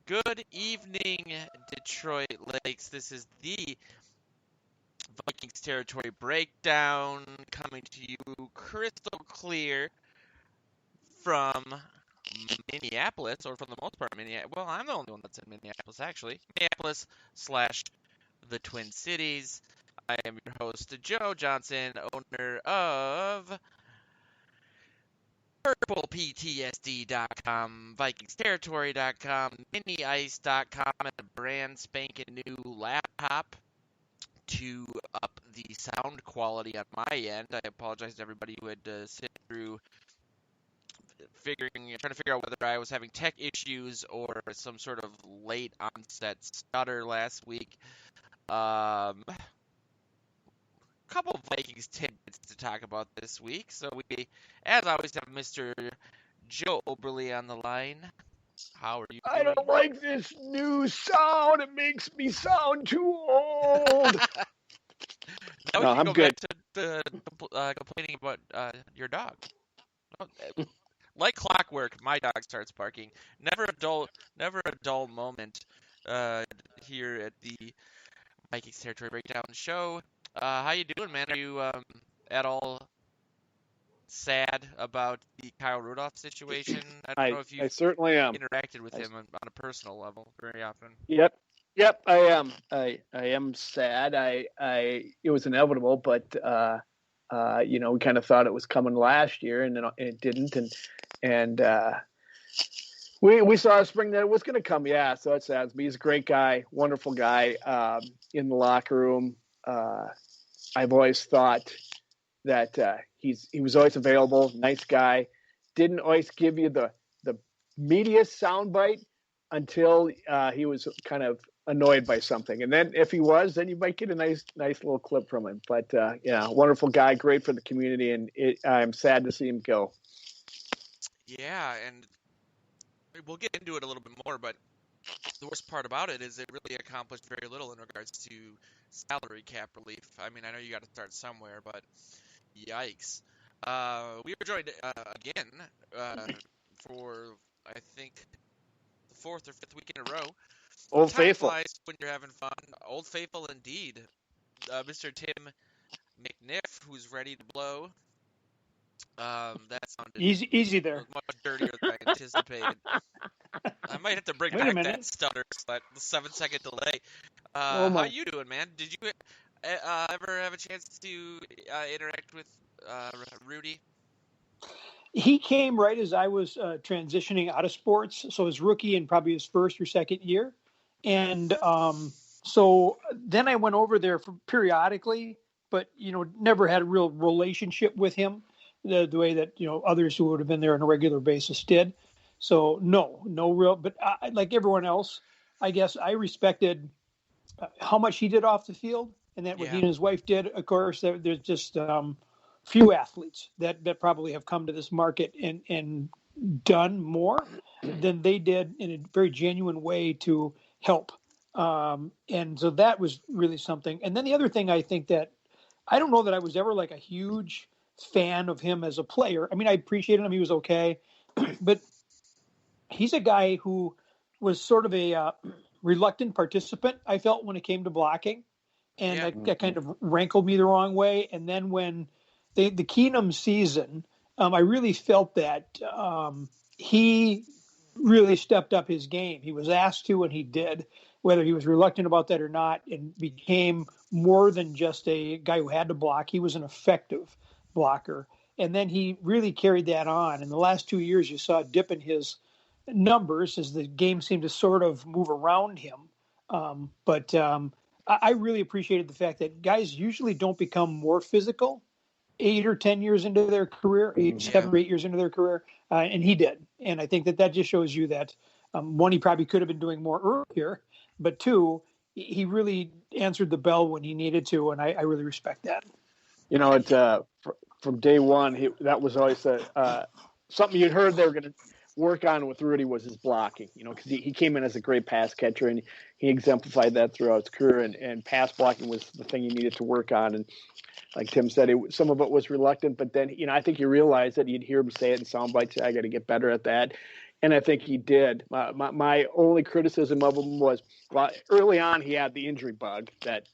Good evening, Detroit Lakes. This is the Vikings Territory Breakdown coming to you crystal clear from Minneapolis, or for the most part, Minneapolis. Well, I'm the only one that's in Minneapolis, actually. Minneapolis / the Twin Cities. I am your host, Joe Johnson, owner of PurplePTSD.com, VikingsTerritory.com, MiniIce.com, and a brand spanking new laptop to up the sound quality on my end. I apologize to everybody who had to sit through trying to figure out whether I was having tech issues or some sort of late onset stutter last week. Couple of Vikings tidbits to talk about this week. So we, as always, have Mr. Joe Oberly on the line. How are you doing? I don't like this new sound. It makes me sound too old. Now No, I'm good. Back to complaining about your dog. Like clockwork, my dog starts barking. Never a dull moment here at the Vikings Territory Breakdown show. How you doing, man? Are you at all sad about the Kyle Rudolph situation? I don't know if I certainly am. interacted with him on a personal level very often. Yep, I am. I am sad. It was inevitable, but we kind of thought it was coming last year, and then it didn't, and we saw a spring that it was going to come. Yeah, so it saddens me. He's a great guy, wonderful guy in the locker room. I've always thought that he was always available, nice guy. Didn't always give you the meatiest soundbite until he was kind of annoyed by something, and then if he was, then you might get a nice little clip from him. But wonderful guy, great for the community, and I'm sad to see him go. Yeah, and we'll get into it a little bit more, but the worst part about it is it really accomplished very little in regards to salary cap relief. I mean, I know you got to start somewhere, but yikes. We were joined again for, I think, the fourth or fifth week in a row. Old Faithful. When you're having fun. Old Faithful indeed. Mr. Tim McNiff, who's ready to blow. That sounded easy there. Much dirtier than I anticipated. I might have to bring back that stutter, that 7-second delay. How you doing, man? Did you ever have a chance to interact with Rudy? He came right as I was transitioning out of sports, so his rookie and probably his first or second year. And so then I went over there periodically, but, never had a real relationship with him the way that, others who would have been there on a regular basis did. So no real, but like everyone else, I guess I respected how much he did off the field, and that what he and his wife did. Of course, there's just few athletes that probably have come to this market and done more than they did in a very genuine way to help. And so that was really something. And then the other thing, I think that I don't know that I was ever like a huge fan of him as a player. I mean, I appreciated him. He was okay, but he's a guy who was sort of a reluctant participant, I felt, when it came to blocking. And that kind of rankled me the wrong way. And then when the Keenum season, I really felt that he really stepped up his game. He was asked to, and he did, whether he was reluctant about that or not, and became more than just a guy who had to block. He was an effective blocker. And then he really carried that on. In the last 2 years, you saw a dip in his numbers as the game seemed to sort of move around him. But I really appreciated the fact that guys usually don't become more physical 8 or 10 years into their career, 7 or 8 years into their career. And he did. And I think that just shows you that, one, he probably could have been doing more earlier, but two, he really answered the bell when he needed to. And I really respect that. From day one, that was always something you'd heard they were going to work on with Rudy was his blocking, because he came in as a great pass catcher, and he exemplified that throughout his career, and pass blocking was the thing he needed to work on. And like Tim said, some of it was reluctant, but then, I think he realized that. You'd hear him say it in sound bites, I got to get better at that. And I think he did. My only criticism of him was, well, early on he had the injury bug that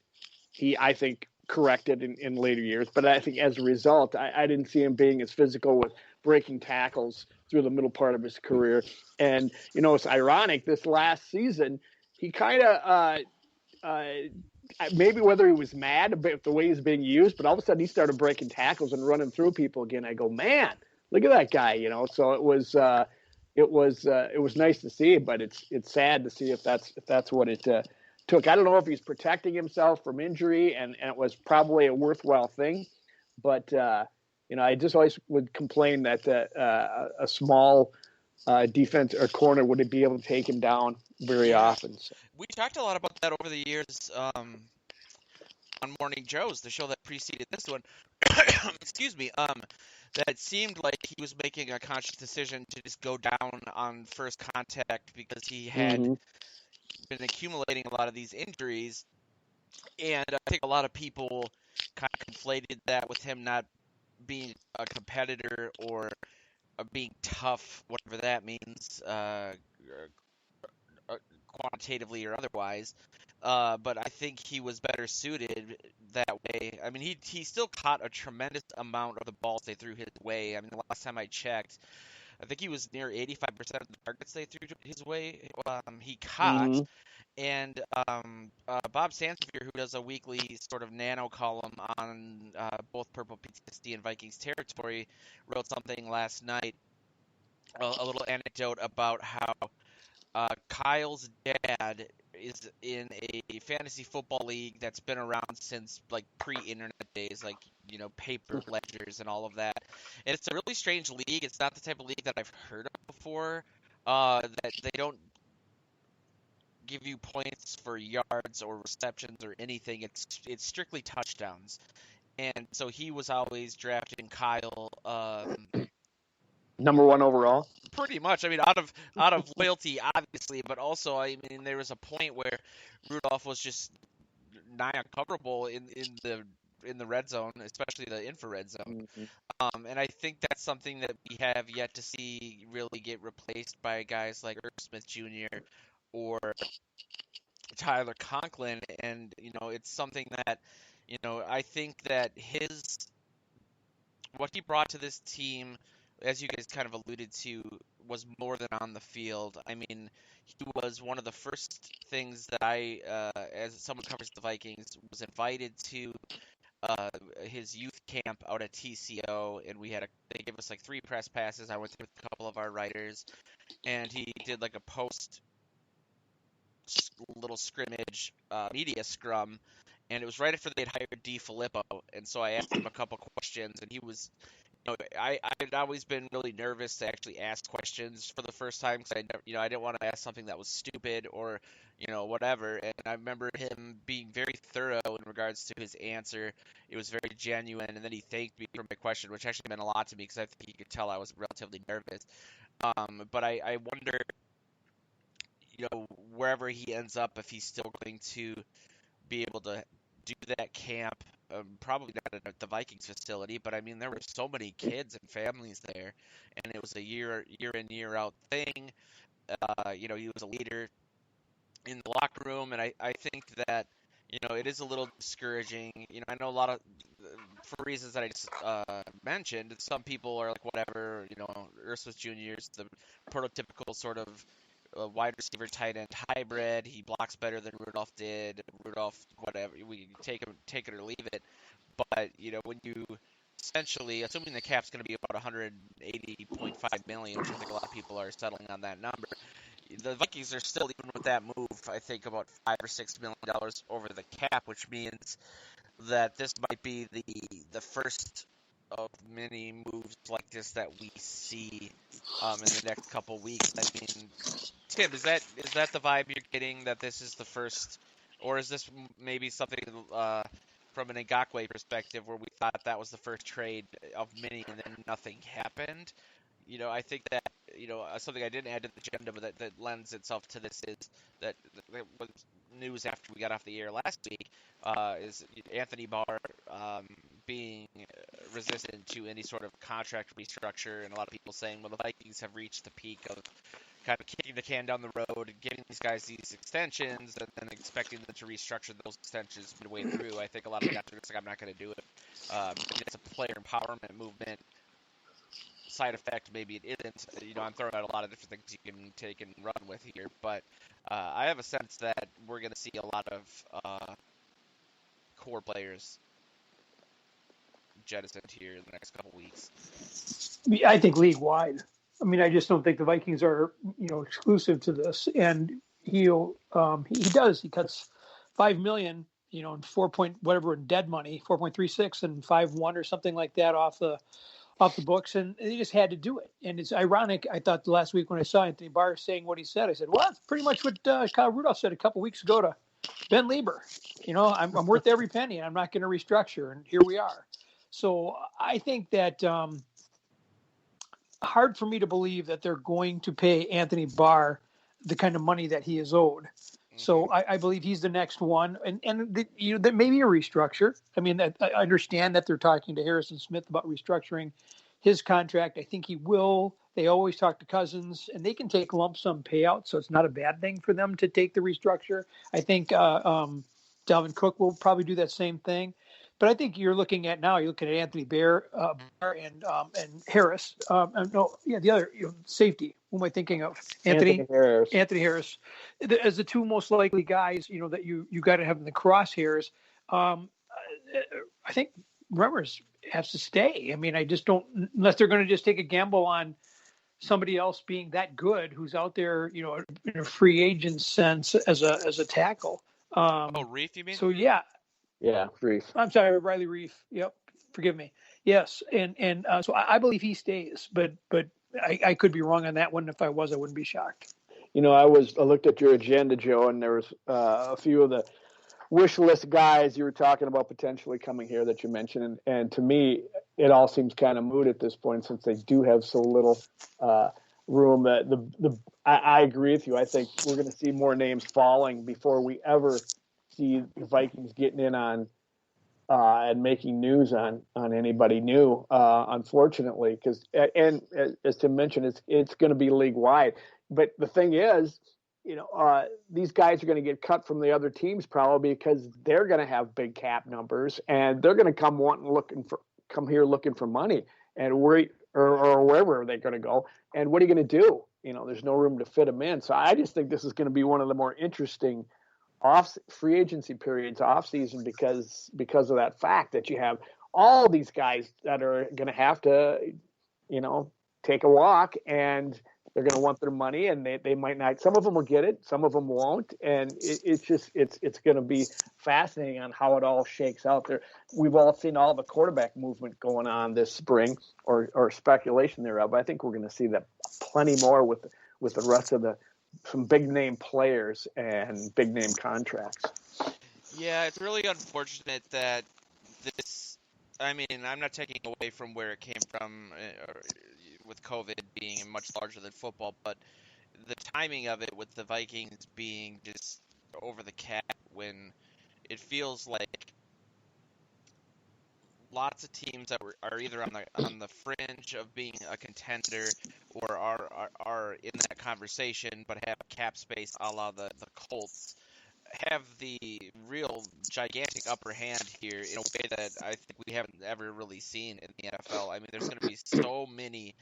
he, I think, corrected in later years. But I think as a result, I didn't see him being as physical with breaking tackles through the middle part of his career. And, it's ironic, this last season, he kind of maybe whether he was mad about the way he's being used, but all of a sudden he started breaking tackles and running through people again. I go, man, look at that guy, So it was nice to see, but it's sad to see if that's what it took. I don't know if he's protecting himself from injury, and it was probably a worthwhile thing, but I just always would complain that a small defense or corner wouldn't be able to take him down very often. So. We talked a lot about that over the years on Morning Joe's, the show that preceded this one. Excuse me. That it seemed like he was making a conscious decision to just go down on first contact because he had been accumulating a lot of these injuries. And I think a lot of people kind of conflated that with him not being a competitor or being tough, whatever that means, quantitatively or otherwise. But I think he was better suited that way. I mean, he still caught a tremendous amount of the balls they threw his way. I mean, the last time I checked, I think he was near 85% of the targets they threw his way. He caught. And Bob Sansevier, who does a weekly sort of nano column on both Purple PTSD and Vikings Territory, wrote something last night, a little anecdote about how Kyle's dad is in a fantasy football league that's been around since like pre-internet days, like paper ledgers and all of that. And it's a really strange league. It's not the type of league that I've heard of before. That they don't give you points for yards or receptions or anything. It's strictly touchdowns. And so he was always drafting Kyle. Number one overall. Pretty much. I mean, out of loyalty, obviously, but also, I mean, there was a point where Rudolph was just nigh uncoverable in the red zone, especially the infrared zone. And I think that's something that we have yet to see really get replaced by guys like Irv Smith Jr. or Tyler Conklin. And it's something that I think that what he brought to this team, as you guys kind of alluded to, was more than on the field. I mean, he was one of the first things that I, as someone who covers the Vikings, was invited to his youth camp out at TCO, and they gave us like 3 press passes. I went through with a couple of our writers, and he did like a post little scrimmage media scrum, and it was right after they'd hired D. Filippo, and so I asked him a couple questions, and he was, I'd always been really nervous to actually ask questions for the first time because I didn't want to ask something that was stupid or whatever. And I remember him being very thorough in regards to his answer. It was very genuine, and then he thanked me for my question, which actually meant a lot to me because I think he could tell I was relatively nervous. But I wonder, wherever he ends up, if he's still going to be able to do that camp. Probably not at the Vikings facility, but I mean, there were so many kids and families there, and it was a year in, year out thing. He was a leader in the locker room, and I think that, it is a little discouraging. I know a lot of, for reasons that I just mentioned, some people are like, whatever, Ursus Jr. is the prototypical sort of wide receiver tight end hybrid. He blocks better than Rudolph did. Rudolph, whatever, we take it or leave it. But when you essentially, assuming the cap's going to be about 180.5 million, which I think a lot of people are settling on that number, the Vikings are still, even with that move, I think about $5 or $6 million over the cap, which means that this might be the first of many moves like this that we see in the next couple weeks. I mean, Tim, is that the vibe you're getting, that this is the first, or is this maybe something from an Ngakoue perspective where we thought that was the first trade of many and then nothing happened? I think that something I didn't add to the agenda, but that lends itself to this is that was news after we got off the air last week, is Anthony Barr being resistant to any sort of contract restructure, and a lot of people saying, well, the Vikings have reached the peak of kind of kicking the can down the road and giving these guys these extensions and then expecting them to restructure those extensions midway through. I think a lot of guys are just like, I'm not going to do it. Maybe it's a player empowerment movement side effect. Maybe it isn't. I'm throwing out a lot of different things you can take and run with here, but I have a sense that we're going to see a lot of core players jettisoned here in the next couple weeks. I think league wide. I mean, I just don't think the Vikings are, exclusive to this. And he does. He cuts $5 million, and 4 point whatever in dead money, 4.36 and 5.1 or something like that off the books, and they just had to do it. And it's ironic. I thought last week when I saw Anthony Barr saying what he said, I said, well, that's pretty much what Kyle Rudolph said a couple weeks ago to Ben Lieber. I'm worth every penny, and I'm not going to restructure. And here we are. So I think that hard for me to believe that they're going to pay Anthony Barr the kind of money that he is owed. So I believe he's the next one, and there may be a restructure. I mean, I understand that they're talking to Harrison Smith about restructuring his contract. I think he will. They always talk to Cousins, and they can take lump sum payouts, so it's not a bad thing for them to take the restructure. I think Dalvin Cook will probably do that same thing. But I think you're looking at Anthony Barr and Harris. The other safety. Who am I thinking of? Anthony Harris. As the two most likely guys, that you got to have in the crosshairs. I think Remmers has to stay. I mean, I just don't, unless they're going to just take a gamble on somebody else being that good who's out there, in a free agent sense as a tackle. Reef, you mean? So yeah. Yeah, Reef. I'm sorry, Riley Reef. Yep, forgive me. Yes, and so I believe he stays, but I could be wrong on that one. If I was, I wouldn't be shocked. I looked at your agenda, Joe, and there was a few of the wish list guys you were talking about potentially coming here that you mentioned, and to me, it all seems kind of moot at this point since they do have so little room. I agree with you. I think we're going to see more names falling before we ever see the Vikings getting in on and making news on anybody new, unfortunately, because and as Tim mentioned, it's going to be league wide. But the thing is, these guys are going to get cut from the other teams probably because they're going to have big cap numbers and they're going to come here looking for money, and or wherever they're going to go. And what are you going to do? There's no room to fit them in. So I just think this is going to be one of the more interesting free agency periods off season because of that fact that you have all these guys that are going to have to take a walk, and they're going to want their money, and they might not. Some of them will get it, some of them won't, and it's going to be fascinating on how it all shakes out there. We've all seen all the quarterback movement going on this spring, or speculation thereof. I think we're going to see that plenty more with the rest of some big name players and big name contracts. Yeah, it's really unfortunate that this. I mean, I'm not taking away from where it came from with COVID being much larger than football, but the timing of it with the Vikings being just over the cap when it feels like lots of teams that are either on the fringe of being a contender or are in that conversation but have cap space a la the Colts have the real gigantic upper hand here in a way that I think we haven't ever really seen in the NFL. I mean, there's going to be so many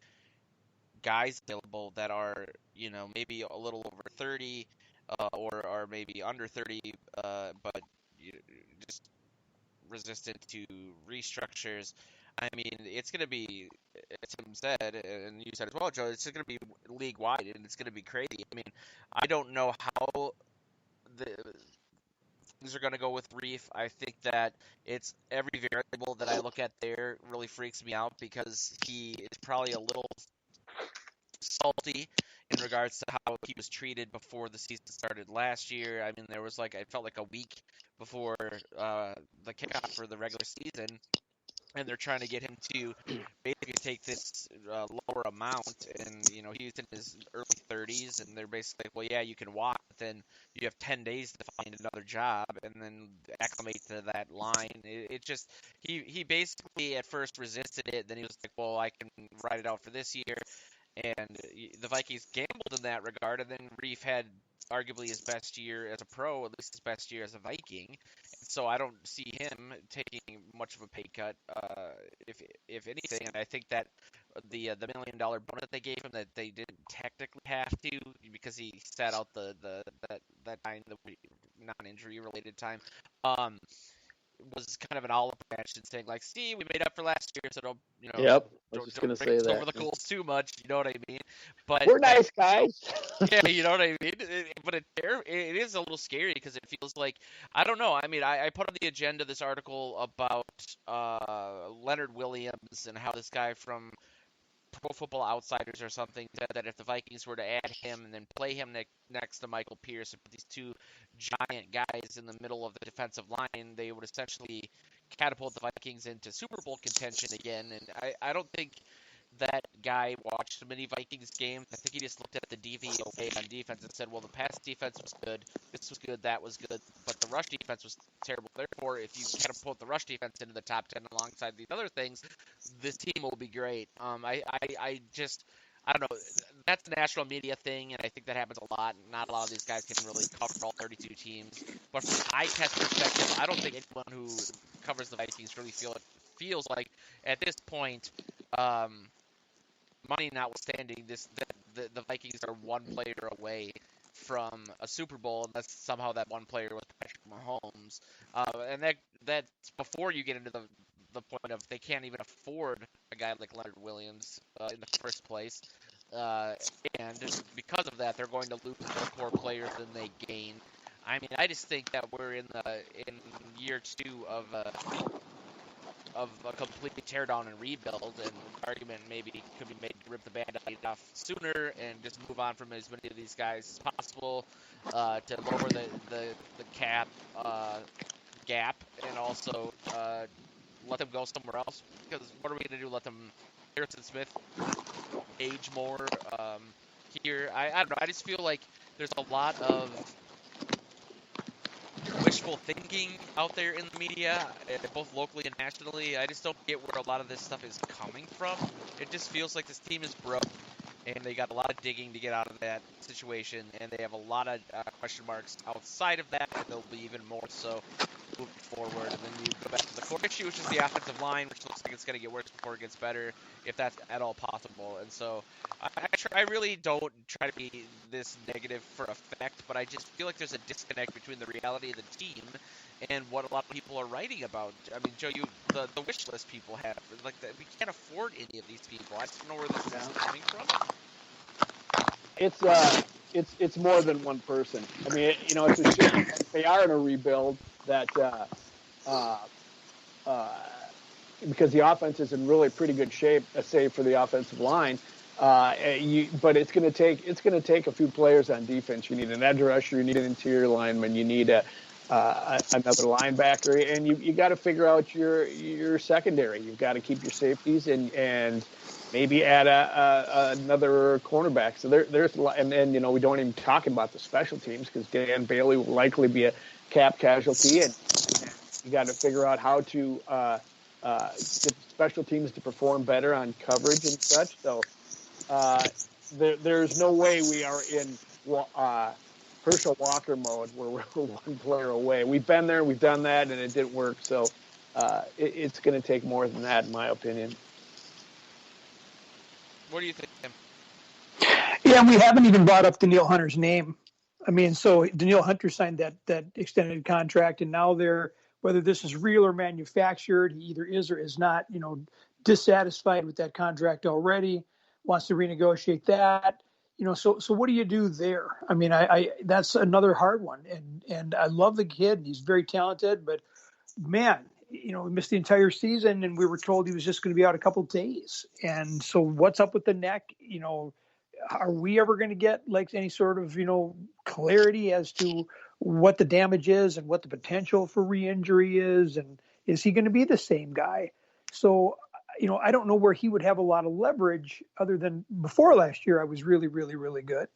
guys available that are, maybe a little over 30 or are maybe under 30, but just resistant to restructures. I mean, it's going to be, as Tim said, and you said as well, Joe, it's going to be league-wide, and it's going to be crazy. I mean, I don't know how things are going to go with Reef. I think that it's every variable that I look at there really freaks me out because he is probably a little salty in regards to how he was treated before the season started last year. I mean, there was I felt like a week before the kickoff for the regular season and they're trying to get him to basically take this lower amount. And he's in his early 30s, and they're basically like, well, yeah, you can walk, but then you have 10 days to find another job and then acclimate to that line. It just he basically at first resisted it. Then he was like, well, I can ride it out for this year. And the Vikings gambled in that regard, and then Reef had arguably his best year as a pro, at least his best year as a Viking. And so I don't see him taking much of a pay cut, if anything. And I think that the $1 million bonus they gave him, that they didn't technically have to, because he sat out that time, the non-injury related time. Was kind of an olive branch and saying like, "See, we made up for last year, so Yep, I was don't just gonna break say us that. over the coals too much." You know what I mean? But We're nice guys. yeah, you know what I mean. But it is a little scary because it feels like, I don't know. I mean, I put on the agenda this article about Leonard Williams and how this guy from Pro Football Outsiders or something said that if the Vikings were to add him and then play him next to Michael Pierce, and put these two giant guys in the middle of the defensive line, they would essentially catapult the Vikings into Super Bowl contention again. And I don't think that guy watched many Vikings games. I think he just looked at the DVOA on defense and said, well, the pass defense was good, this was good, that was good, but the rush defense was terrible. Therefore, if you catapult the rush defense into the top 10 alongside these other things, this team will be great. I don't know. That's a national media thing, and I think that happens a lot. Not a lot of these guys can really cover all 32 teams. But from an eye test perspective, I don't think anyone who covers the Vikings really feels like at this point, money notwithstanding, the Vikings are one player away from a Super Bowl, unless somehow that one player was Patrick Mahomes. And that's before you get into the point of they can't even afford a guy like Leonard Williams in the first place. And because of that, they're going to lose more core players than they gain. I mean, I just think that we're in year 2 of a complete teardown and rebuild, and the argument maybe could be made to rip the Band-Aid off sooner and just move on from as many of these guys as possible, to lower the cap gap, and also let them go somewhere else. Because what are we going to do? Let them, Harrison Smith, age more here? I don't know. I just feel like there's a lot of wishful thinking out there in the media, both locally and nationally. I just don't get where a lot of this stuff is coming from. It just feels like this team is broke, and they got a lot of digging to get out of that situation, and they have a lot of question marks outside of that, and there'll be even more so moving forward. And then you go back to the core issue, which is the offensive line, which looks like it's going to get worse before it gets better, if that's at all possible. And so I really don't try to be this negative for effect, but I just feel like there's a disconnect between the reality of the team and what a lot of people are writing about. I mean, Joe, the wish list people have, like, we can't afford any of these people. I just don't know where this is coming from. It's more than one person. I mean, it's a shame they are in a rebuild that because the offense is in really pretty good shape, save for the offensive line. But it's going to take a few players on defense. You need an edge rusher, you need an interior lineman, you need another linebacker, and you got to figure out your secondary. You've got to keep your safeties and maybe add another cornerback. So there's and we don't even talk about the special teams, because Dan Bailey will likely be a cap casualty, and you got to figure out how to get special teams to perform better on coverage and such. So there's no way we are in Herschel Walker mode where we're one player away. We've been there, we've done that, and it didn't work. So it's going to take more than that, in my opinion. What do you think, Tim? Yeah, we haven't even brought up Danielle Hunter's name. I mean, so Danielle Hunter signed that extended contract, and now whether this is real or manufactured, he either is or is not, dissatisfied with that contract already, wants to renegotiate that. So what do you do there? I mean, I that's another hard one, and I love the kid, and he's very talented, but man, we missed the entire season, and we were told he was just going to be out a couple of days. And so what's up with the neck? Are we ever going to get like any sort of, clarity as to what the damage is and what the potential for re-injury is? And is he going to be the same guy? So, I don't know where he would have a lot of leverage other than before last year. I was really, really, really good.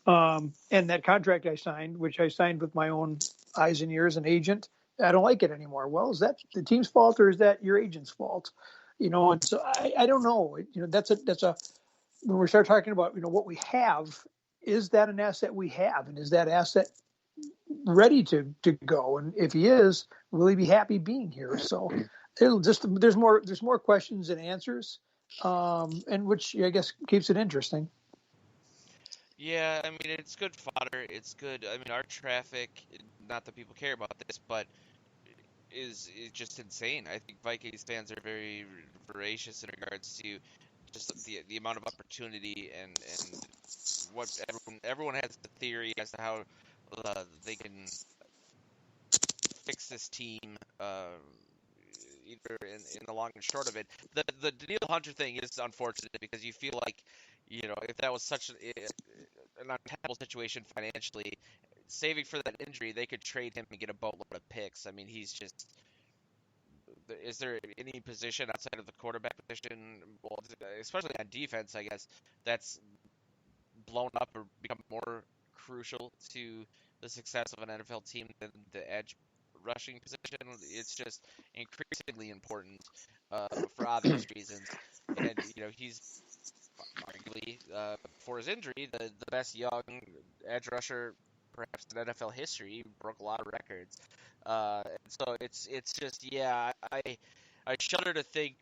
And that contract I signed, which I signed with my own eyes and ears and agent, I don't like it anymore. Well, is that the team's fault or is that your agent's fault? And so I don't know. That's a when we start talking about what we have, is that an asset we have, and is that asset ready to go? And if he is, will he be happy being here? So there's more questions than answers, and which I guess keeps it interesting. Yeah, I mean, it's good fodder. It's good. I mean, our traffic, not that people care about this, but is just insane. I think Vikings fans are very voracious in regards to just the amount of opportunity and what everyone has the theory as to how they can fix this team, either in the long and short of it. The Daniil Hunter thing is unfortunate because you feel like, if that was such an untenable situation financially, saving for that injury, they could trade him and get a boatload of picks. I mean, he's just. Is there any position outside of the quarterback position, well, especially on defense, I guess, that's blown up or become more crucial to the success of an NFL team than the edge rushing position? It's just increasingly important for obvious reasons. And, he's arguably, for his injury, the best young edge rusher perhaps in NFL history. He broke a lot of records. So it's just, yeah, I shudder to think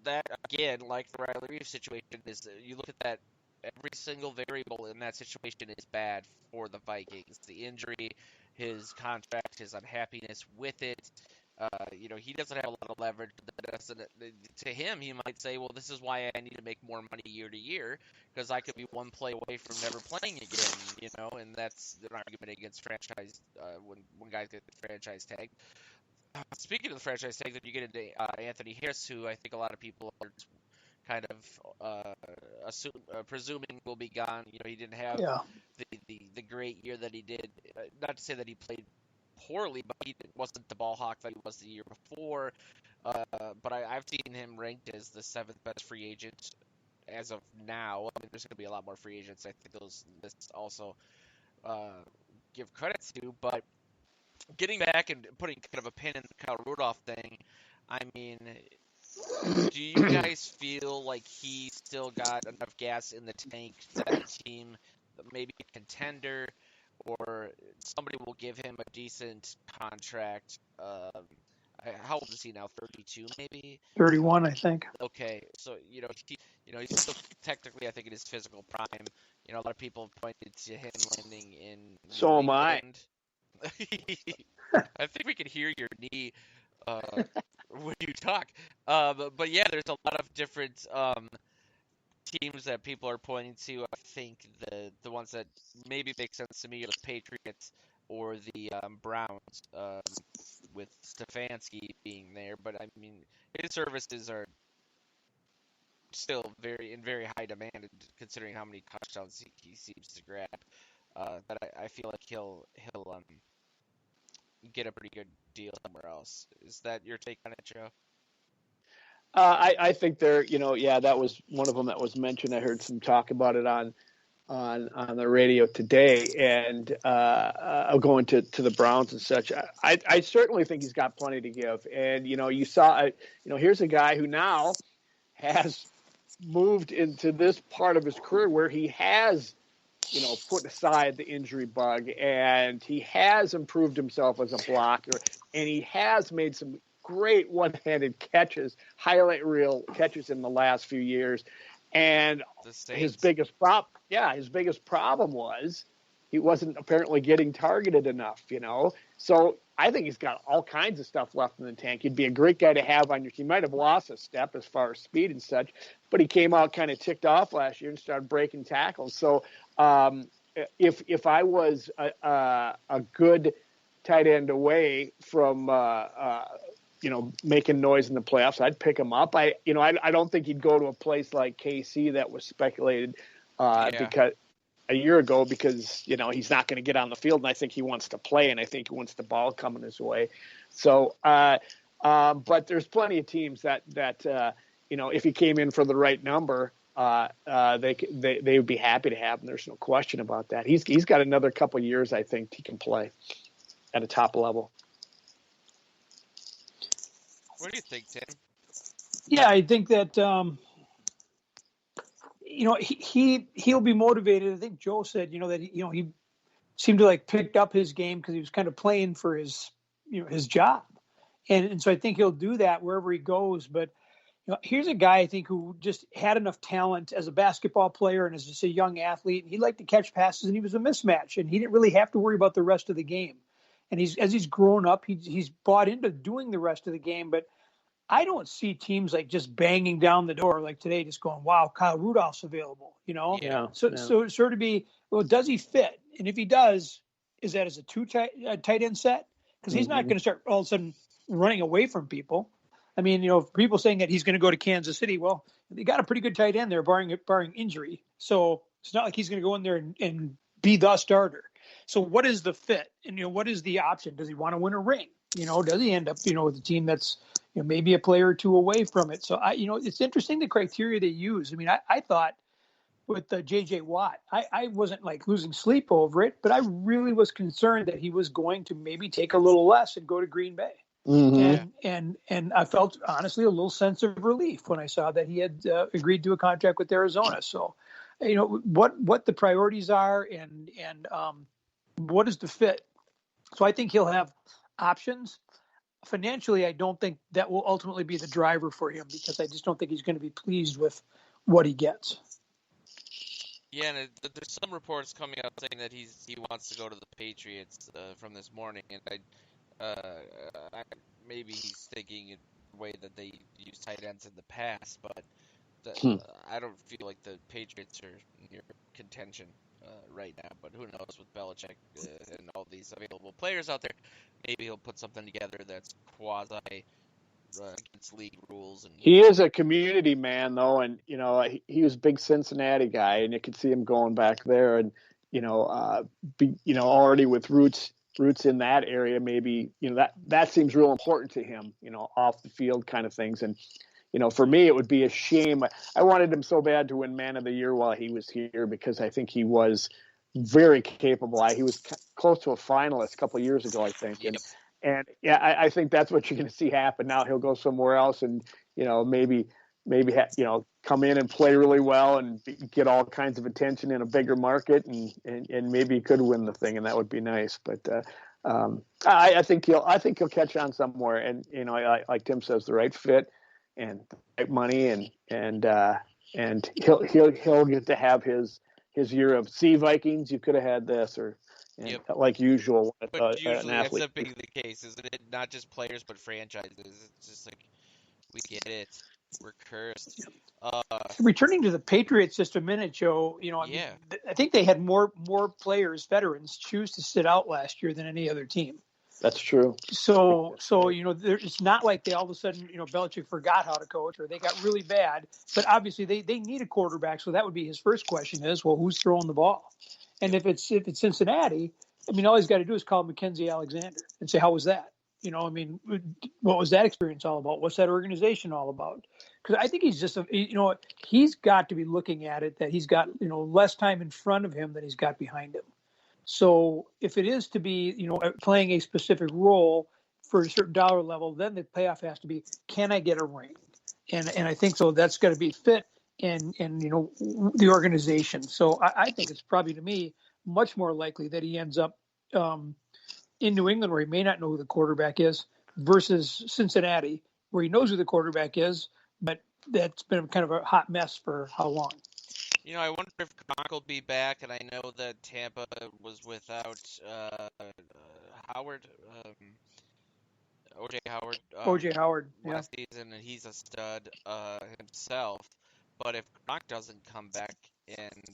that, again, like the Riley Reeves situation, is you look at that, every single variable in that situation is bad for the Vikings. The injury, his contract, his unhappiness with it. He doesn't have a lot of leverage. To him, he might say, well, this is why I need to make more money year to year, because I could be one play away from never playing again, and that's an argument against franchise, when guys get the franchise tag. Speaking of the franchise tag, then you get into Anthony Harris, who I think a lot of people are kind of presuming will be gone. He didn't have the great year that he did. Not to say that he played poorly, but he wasn't the ball hawk that he was the year before. But I've seen him ranked as the 7th best free agent as of now. I mean, there's going to be a lot more free agents. I think those lists also give credit to. But getting back and putting kind of a pin in the Kyle Rudolph thing, I mean, do you guys feel like he still got enough gas in the tank that the team, maybe a contender, or somebody will give him a decent contract? How old is he now? 32, maybe? 31, I think. Okay, so he's still technically, I think, in his physical prime. A lot of people have pointed to him landing in So New am I. England. I think we can hear your knee when you talk. But yeah, there's a lot of different teams that people are pointing to. I think the ones that maybe make sense to me are the Patriots or the Browns, with Stefanski being there. But I mean, his services are still in very high demand, considering how many touchdowns he seems to grab. But I feel like he'll get a pretty good deal somewhere else. Is that your take on it, Joe? I think that was one of them that was mentioned. I heard some talk about it on the radio today, and going to the Browns and such. I certainly think he's got plenty to give. And you saw, here's a guy who now has moved into this part of his career where he has, put aside the injury bug, and he has improved himself as a blocker, and he has made some great one-handed catches, highlight reel catches in the last few years. And his biggest problem was he wasn't apparently getting targeted enough, So I think he's got all kinds of stuff left in the tank. He'd be a great guy to have on your team. He might have lost a step as far as speed and such, but he came out kind of ticked off last year and started breaking tackles. So if I was a good tight end away from making noise in the playoffs, I'd pick him up. I don't think he'd go to a place like KC that was speculated because a year ago, because he's not going to get on the field, and I think he wants to play, and I think he wants the ball coming his way. So But there's plenty of teams that if he came in for the right number, they would be happy to have him. There's no question about that. He's got another couple of years, I think, he can play at a top level. What do you think, Tim? Yeah, I think that he'll be motivated. I think Joe said that he seemed to like picked up his game because he was kind of playing for his job, and so I think he'll do that wherever he goes. But here's a guy I think who just had enough talent as a basketball player and as just a young athlete, and he liked to catch passes, and he was a mismatch, and he didn't really have to worry about the rest of the game. And as he's grown up, he's bought into doing the rest of the game, but I don't see teams like just banging down the door like today, just going, "Wow, Kyle Rudolph's available." Yeah. So sort of be, well, does he fit? And if he does, is that as a tight end set? Because he's not going to start all of a sudden running away from people. I mean, people saying that he's going to go to Kansas City. Well, they got a pretty good tight end there, barring injury. So it's not like he's going to go in there and be the starter. So what is the fit? And what is the option? Does he want to win a ring? Does he end up with a team that's maybe a player or two away from it? So it's interesting the criteria they use. I mean, I thought with J.J. Watt, I wasn't like losing sleep over it, but I really was concerned that he was going to maybe take a little less and go to Green Bay. And I felt honestly a little sense of relief when I saw that he had agreed to a contract with Arizona. So, what the priorities are and what is the fit. So I think he'll have options. Financially, I don't think that will ultimately be the driver for him because I just don't think he's going to be pleased with what he gets. Yeah, and there's some reports coming out saying that he wants to go to the Patriots from this morning, and maybe he's thinking in the way that they use tight ends in the past, but I don't feel like the Patriots are near contention right now. But who knows with Belichick and all these available players out there? Maybe he'll put something together that's quasi against league rules. And he is a community man, though, and he was a big Cincinnati guy, and you could see him going back there, and already with roots in that area, maybe that seems real important to him, off the field kind of things. And for me, it would be a shame. I wanted him so bad to win Man of the Year while he was here because I think he was very capable. He was close to a finalist a couple of years ago, I think. Yep. And yeah, I think that's what you're going to see happen. Now he'll go somewhere else and, maybe come in and play really well and get all kinds of attention in a bigger market and maybe he could win the thing, and that would be nice. But I think he'll catch on somewhere, and like Tim says, the right fit and the right money, and he'll get to have his year of Vikings. You could have had this, or like usual. But usually ends up being the case, isn't it? Not just players, but franchises. It's just like we get it. We're cursed. Returning to the Patriots just a minute, Joe. I think they had more players, veterans, choose to sit out last year than any other team. That's true. So it's not like they all of a sudden, Belichick forgot how to coach or they got really bad. But obviously they need a quarterback, so that would be his first question: is, well, who's throwing the ball? And if it's Cincinnati, I mean, all he's got to do is call Mackenzie Alexander and say, how was that? What was that experience all about? What's that organization all about? Because I think he's just, he's got to be looking at it that he's got, less time in front of him than he's got behind him. So if it is to be, playing a specific role for a certain dollar level, then the payoff has to be, can I get a ring? And I think so that's got to be fit in the organization. So I think it's probably, to me, much more likely that he ends up in New England, where he may not know who the quarterback is, versus Cincinnati, where he knows who the quarterback is, but that's been kind of a hot mess for how long? I wonder if Gronk will be back, and I know that Tampa was without Howard, O.J. Howard. O.J. Howard, last season, and he's a stud himself. But if Gronk doesn't come back, and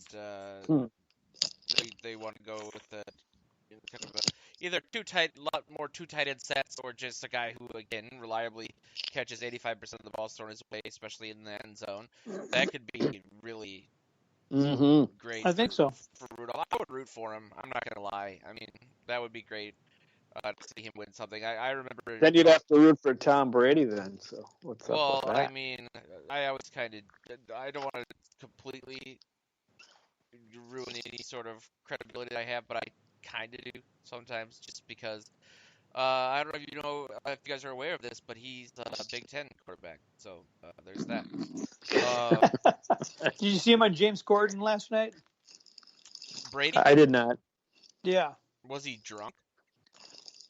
they want to go with the kind of either more two tight end sets, or just a guy who again reliably catches 85% of the balls thrown his way, especially in the end zone, that could be really great. I think so. For Rudolph, I would root for him. I'm not gonna lie. I mean, that would be great to see him win something. I remember. Then you'd have to root for Tom Brady then. So what's up Well, with I that? mean, I always kind of, I don't want to completely ruin any sort of credibility that I have, but I kind of do sometimes, just because I don't know if you guys are aware of this, but he's a Big Ten quarterback, so there's that. Did you see him on James Corden last night? Brady, I did not. Yeah. was he drunk?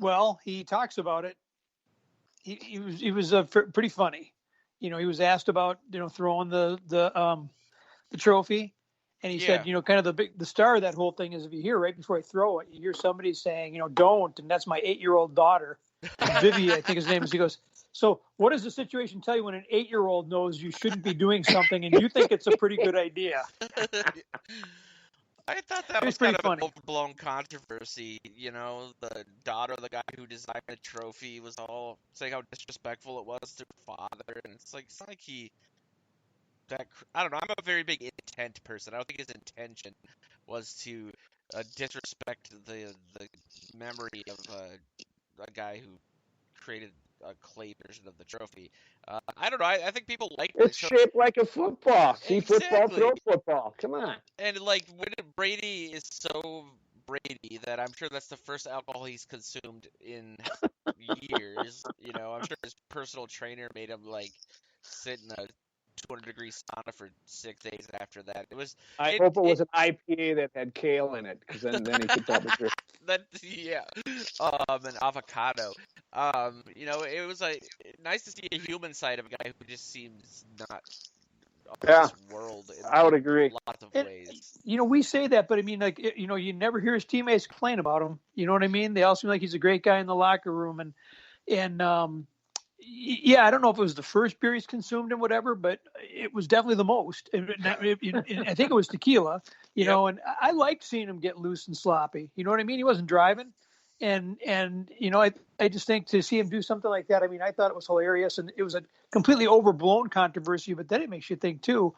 Well, he talks about it. He was pretty funny. He was asked about throwing the trophy, and he said, Yeah. kind of the star of that whole thing is if you hear right before I throw it, you hear somebody saying, don't, and that's my 8-year-old daughter, Vivi, I think his name is. He goes, so what does the situation tell you when an 8-year-old knows you shouldn't be doing something and you think it's a pretty good idea? I thought that It was was kind pretty of an funny. overblown controversy. The daughter of the guy who designed the trophy was all saying how disrespectful it was to her father, and it's like he I don't know. I'm a very big intent person. I don't think his intention was to disrespect the memory of a guy who created a clay version of the trophy. I don't know. I think people like the It's shaped like a football. See football, exactly. throw football. Come on. And like when Brady is so Brady that I'm sure that's the first alcohol he's consumed in years. I'm sure his personal trainer made him like sit in a 200-degree sauna for 6 days after that. I It hope it it was an IPA that had kale in it, because then he could probably drink. that yeah, an avocado. It was like nice to see a human side of a guy who just seems not of Yeah, this world in I would agree. lots of And, ways. we say that, but I mean, like, you never hear his teammates complain about him. You know what I mean? They all seem like he's a great guy in the locker room, and yeah, I don't know if it was the first beer he's consumed and whatever, but it was definitely the most. I think it was tequila, Yep. and I liked seeing him get loose and sloppy. You know what I mean? He wasn't driving, and I just think to see him do something like that, I mean, I thought it was hilarious, and it was a completely overblown controversy, but then it makes you think too.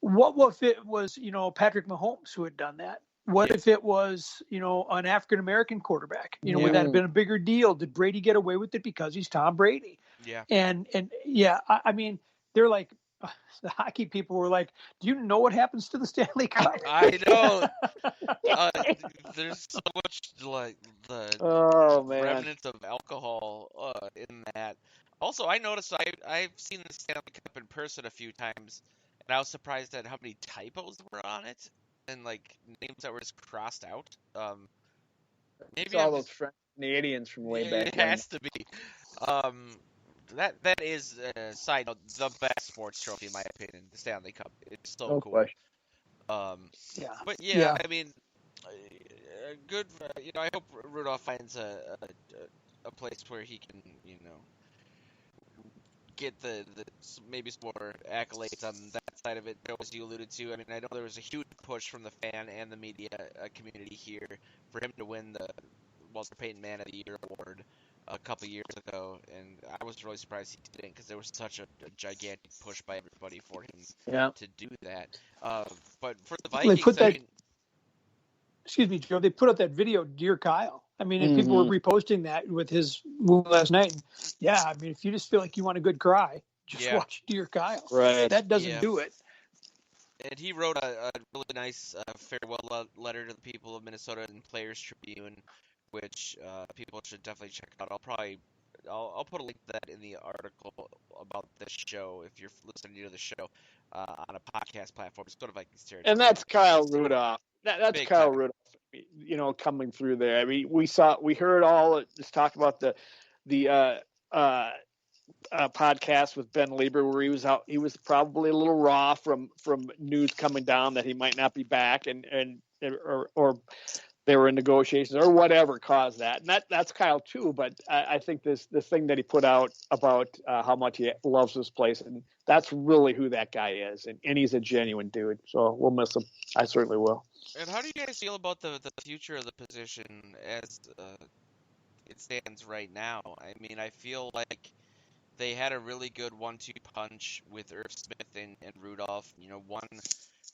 What if it was, Patrick Mahomes who had done that? What Yep. if it was, an African American quarterback? Would that Yeah. have been a bigger deal? Did Brady get away with it because he's Tom Brady? Yeah. And yeah, I mean, they're like, the hockey people were like, do you know what happens to the Stanley Cup? I know. Uh, there's so much like the Oh man. remnants of alcohol in that. Also, I noticed I've seen the Stanley Cup in person a few times, and I was surprised at how many typos were on it and like names that were just crossed out. It's Maybe all I'm those just French Canadians from way yeah, back it when. has to be. Um, that is side note the best sports trophy in my opinion. The Stanley Cup. It's so No cool. question. Yeah. But yeah, Yeah. I mean, good. I hope Rudolph finds a place where he can, get the maybe some more accolades on that side of it. Joe, as you alluded to, I mean, I know there was a huge push from the fan and the media community here for him to win the Walter Payton Man of the Year award a couple years ago, and I was really surprised he didn't because there was such a gigantic push by everybody for him Yeah. to do that. But for the They put Vikings, I that, mean, excuse me, Joe, they put up that video, Dear Kyle. I mean, and people were Hmm. reposting that with his move last night. And yeah, I mean, if you just feel like you want a good cry, just yeah, watch Dear Kyle. Right. That doesn't yeah. do it. And he wrote a really nice farewell letter to the people of Minnesota and Players Tribune, which people should definitely check out. I'll put a link to that in the article about this show if you're listening to the show on a podcast platform. It's sort of like Vikings And Territory. that's Kyle Rudolph. That's Big Kyle time. Rudolph. Coming through there. I mean, we heard all this talk about the podcast with Ben Lieber where he was out. He was probably a little raw from news coming down that he might not be back, or they were in negotiations or whatever caused that. And that's Kyle too. But I think this thing that he put out about how much he loves this place, and that's really who that guy is, and he's a genuine dude. So we'll miss him. I certainly will. And how do you guys feel about the future of the position as it stands right now? I mean, I feel like they had a really good 1-2 punch with Irv Smith and Rudolph. One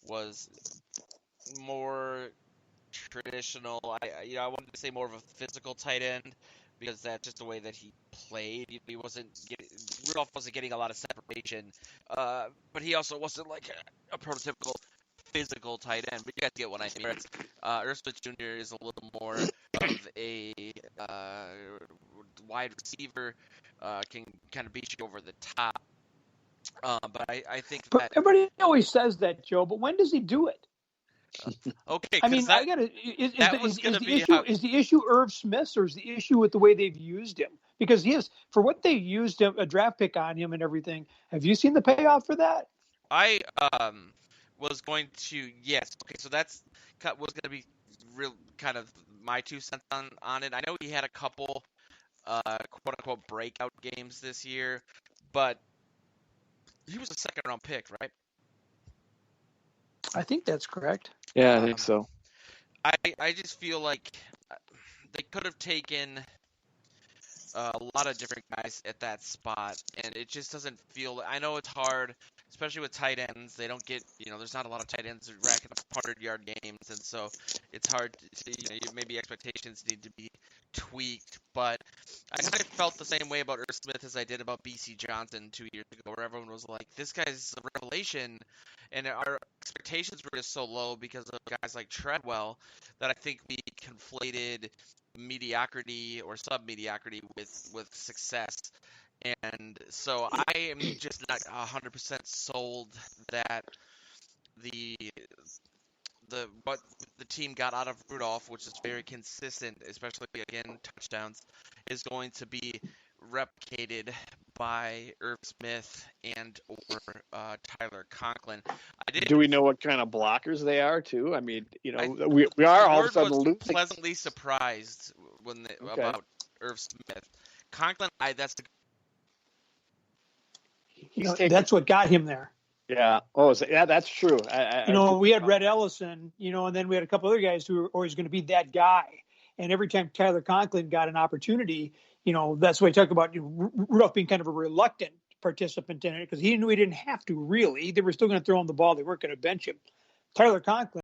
was more traditional. I wanted to say more of a physical tight end because that's just the way that he played. Rudolph wasn't getting a lot of separation, but he also wasn't like a prototypical physical tight end. But you guys get what I mean. Irv Smith Jr. is a little more of a wide receiver, can kind of beat you over the top. But I think that everybody always says that, Joe. But when does he do it? okay. I mean, is the issue Irv Smith's, or is the issue with the way they've used him? Because he is, for what they used him, a draft pick on him and everything. Have you seen the payoff for that? I was going to yes. Okay, so was going to be real kind of my 2 cents on it. I know he had a couple quote unquote breakout games this year, but he was a second round pick, right? I think that's correct. Yeah, I think so. I just feel like they could have taken a lot of different guys at that spot, and it just doesn't feel. I know it's hard, especially with tight ends. They don't get, there's not a lot of tight ends racking up 100-yard games, and so it's hard to, maybe expectations need to be tweaked. But I kind of felt the same way about Irv Smith as I did about BC Johnson 2 years ago, where everyone was like, this guy's a revelation, and our expectations were just so low because of guys like Treadwell that I think we conflated mediocrity or sub-mediocrity with success. And so I am just not 100% sold that what the team got out of Rudolph, which is very consistent, especially again touchdowns, is going to be replicated by Irv Smith and or Tyler Conklin. Do we know what kind of blockers they are too? I mean, we are all of a sudden losing. Pleasantly surprised about Irv Smith. Conklin, that's that's what got him there. Yeah. Oh, that's true. We had Red Ellison, and then we had a couple other guys who were always going to be that guy. And every time Tyler Conklin got an opportunity, that's why I talk about Rudolph being kind of a reluctant participant in it because he knew he didn't have to really. They were still going to throw him the ball. They weren't going to bench him. Tyler Conklin